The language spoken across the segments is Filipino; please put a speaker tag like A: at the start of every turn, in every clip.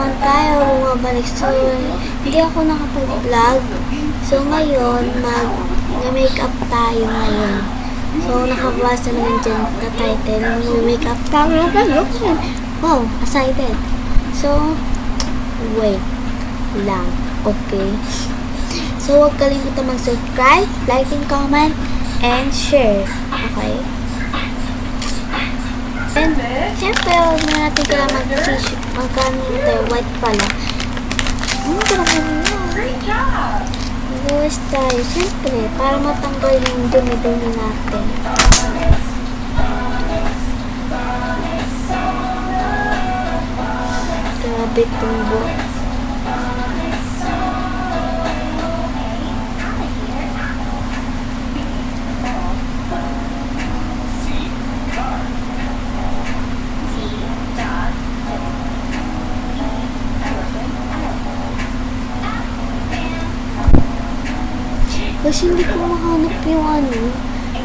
A: naman tayo bumabalik. So, hindi ako nakapag-vlog. So, ngayon, mag-makeup tayo ngayon. So, nakabasa naman dyan na title. Mag-makeup tayo. Wow, excited. So, wait lang. Okay. So, huwag kalimutan mag-subscribe, like, and comment, and share. Okay? And, syempre, huwag na natin kailangan mag-tissue. Magkano tayo, white pala. Ano ba naman yun?
B: Great job!
A: Mag-wash tayo, syempre, para matanggal yung dumi-dumi natin. Grabe itong buhok. Kasi hindi ko mahanap yung ano.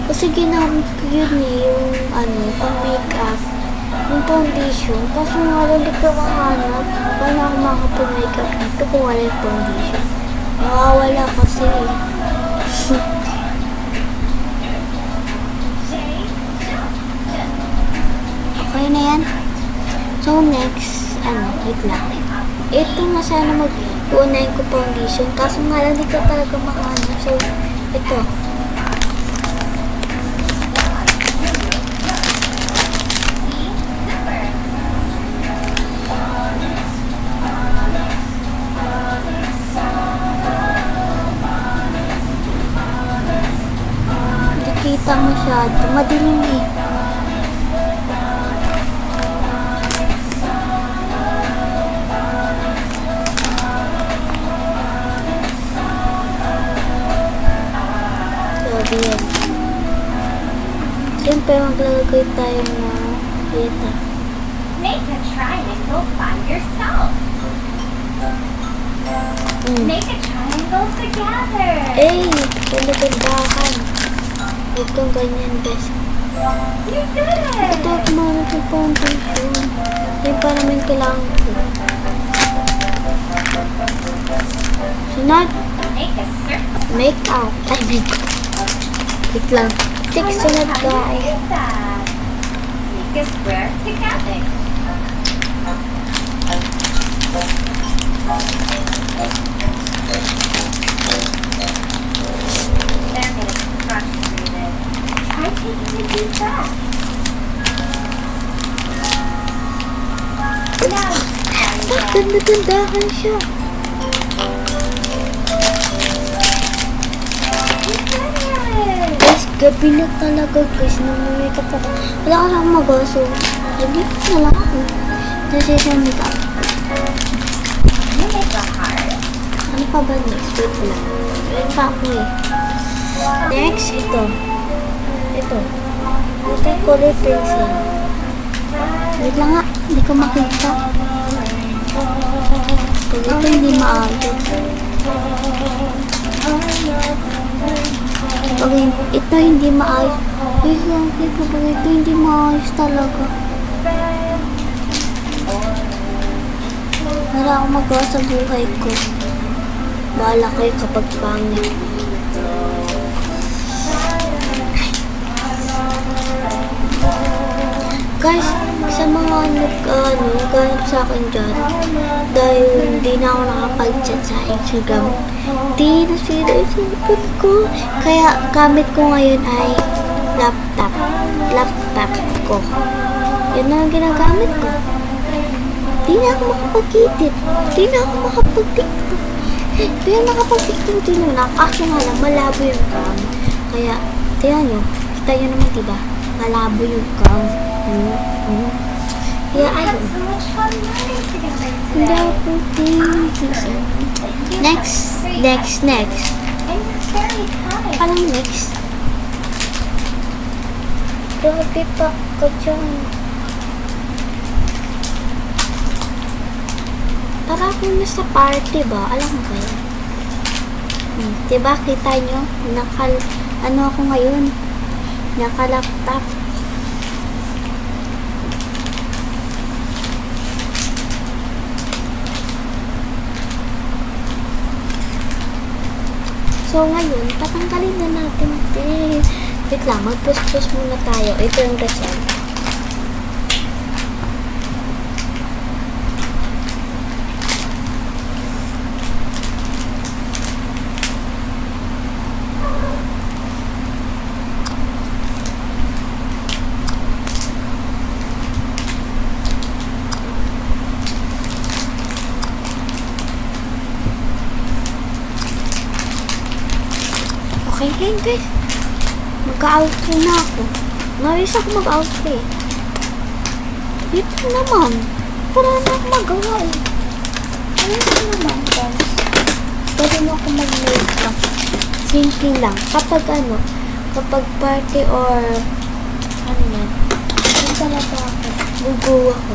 A: Kasi ginamit ko yun yung pang makeup. Yung foundation. Kaso nga lang hindi ko mahanap. Paano ako makapag-makeup dito kung wala yung foundation? Nawawala kasi. Okay na yan. So next, wait lang. Ito nga sana mag-uunahin ko foundation. Kaso nga lang di ko talaga makahanap. So, ito. Hindi kita masyado. Madilim eh. Yan. Siyempre, maglalagay tayo ng kita.
B: Make a triangle by yourself. Make a triangle together.
A: Pinagandahan. Huwag kang ganyan, bes.
B: You did it!
A: Ito, kumanap yung foundation. Yan pa naman kailangan ko. Sunod,
B: Make a circle.
A: make up. Ay, wait lang. Tik, sunod guys.
B: Like that. Make a square together. They're getting frustrated. Try taking a deep breath. Now,
A: Ganda-gandahan siya.
B: you did it!
A: Guys, gabi na talaga guys. Namamake-up ako. Wala ka lang magawa. So, gabi na lang ako. Kasi siya make-up.
B: You make a heart.
A: Ano pa ba next? Wait lang. Wait pa ako eh. Next, ito. Ito. Ito yung color pencil. Wait lang nga. Hindi ko makita. Pag ito hindi maayos. Pag ito hindi maayos. Wait lang. Pag ito hindi maayos talaga. Wala akong magawa sa buhay ko. Bahala kayo kapag pangit. Guys, sa mga naghanap sa akin dyan, dahil hindi na ako nakapag-chat sa Instagram, di nasira yung cellphone ko. Kaya gamit ko ngayon ay laptop. Laptop ko. Yan na ang ginagamit ko. Di na ako makapag-edit. Di na ako makapag-tiktok. Di na nakapag-tiktok din na. Kaso nga lang, malabo yung cam. Kaya, tiyan nyo. Kita nyo naman, diba? Malabo yung cam. Kaya, ayun.
B: So much fun learning together
A: Hindi
B: today.
A: ako Next.
B: And you're very kind.
A: Anong next? Grabe pa ka dyan. Para akong nasa party ba? Alam mo ba yan? Diba kita nyo? Ano ako ngayon? Naka-laptop. So, ngayon, tatanggalin na natin din. Wait lang, mag-push-push muna tayo. Ito yung result. Okay, hey guys. Mag-outro na ako. Nawis ako mag-outro eh. Dito naman. Para na ako magawa eh. Dito naman guys. Pwede mo ako mag-makeup. Simple lang. Kapag kapag party or ano yan. Hindi talaga ako. Gugu ako.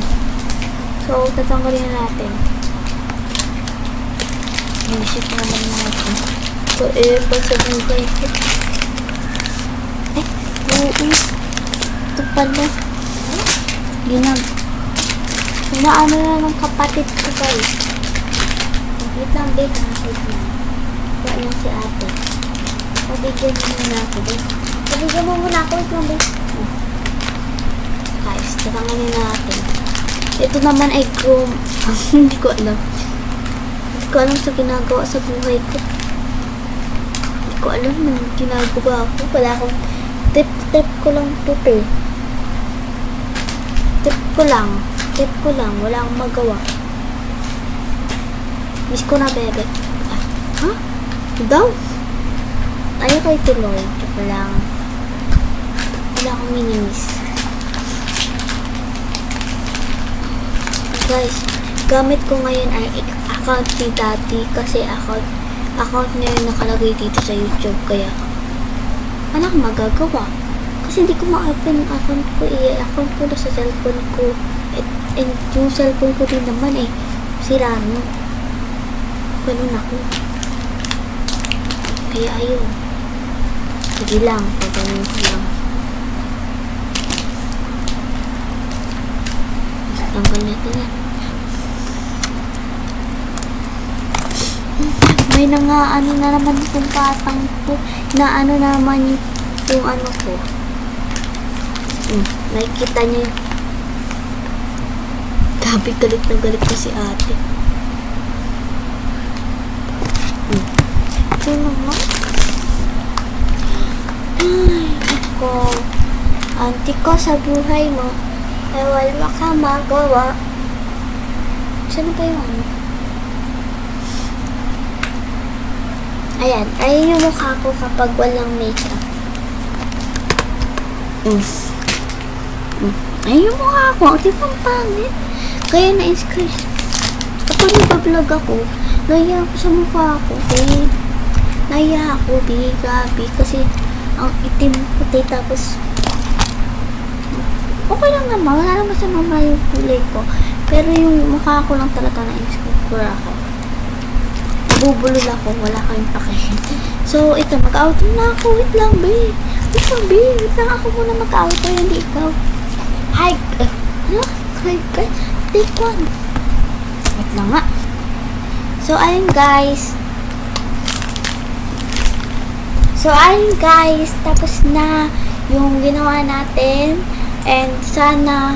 A: So, tatanggalin na natin. Naisip naman natin. So, sa buhay ko. Oo. Ito pala. Ginag. Inaano na ng kapatid ko guys. Wait lang, babe. Wait lang. Wala lang si ate. Pabigyan mo muna ako, babe. Pabigyan mo muna ako. Wait lang, babe. Guys, tatanggalin na natin. Ito naman ay chrome. Hindi ko alam. Hindi ko alam sa ginagawa sa buhay ko. Hindi ko alam nung ginagawa ko. Wala akong tip ko lang to eh. Tip ko lang. Wala akong magawa. Miss ko na, bebe. Ah, ha? Daw? Ayaw kayo tuloy. Wala akong mini-miss. Guys, gamit ko ngayon ay account ni Daddy kasi account niya yung nakalagay dito sa YouTube. Kaya wala akong magagawa. Kasi hindi ko ma-open yung account ko eh. Account ko na sa cellphone ko. And yung cellphone ko din naman eh. Sira no. Ganun ako. Kaya ayun. Sige lang. Pagano'n ko lang. Tanggal natin yan. May ano na naman itong patang ko. Na ano naman yung ano ko. Nakikita niyo yung gabi, galit na si ate. Ito naman. Ay, ako. Auntie ko sa buhay mo. Ay wala ka magawa. Saan ba yung ano? Ayan. Ayan yung mukha ko kapag walang makeup. Ayan yung mukha ko. Di ba ang pangit? Kaya na-inscribe. Kapag nag-vlog ako, naiya ako sa mukha ko. Naiya ako, gabi. Kasi ang itim puti tapos okay lang naman. Wala naman sa mama yung kulay ko. Pero yung mukha ko lang talaga na-inscribe ako. Bubulol ako. Wala kayong pakihin. So, ito. Mag-auto na ako. Wait lang, babe. Wait lang ako muna mag-auto. Hindi ikaw. Hi. Ano? Hi, guys. Take one. Wait lang nga. So, ayun guys. Tapos na yung ginawa natin. And sana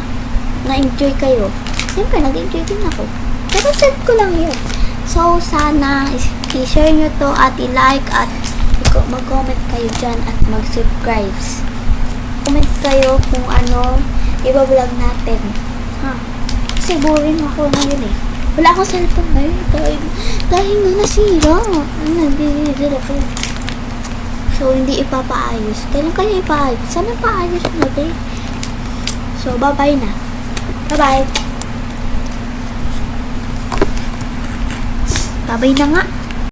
A: na-enjoy kayo. Siyempre, nag-enjoy din ako. Pero set ko lang yun. So, sana i-share nyo to at i-like at mag-comment kayo dyan at mag-subscribe. Comment kayo kung ano i-vlog natin. Ha? Kasi boring ako ngayon eh. Wala akong cellphone ngayon. Dahil nga nasira. Nandidira ko. So, hindi ipapaayos. Kailan kayo ipaayos? Sana paayos natin. So, bye-bye na. Bye-bye. Bye-bye na nga.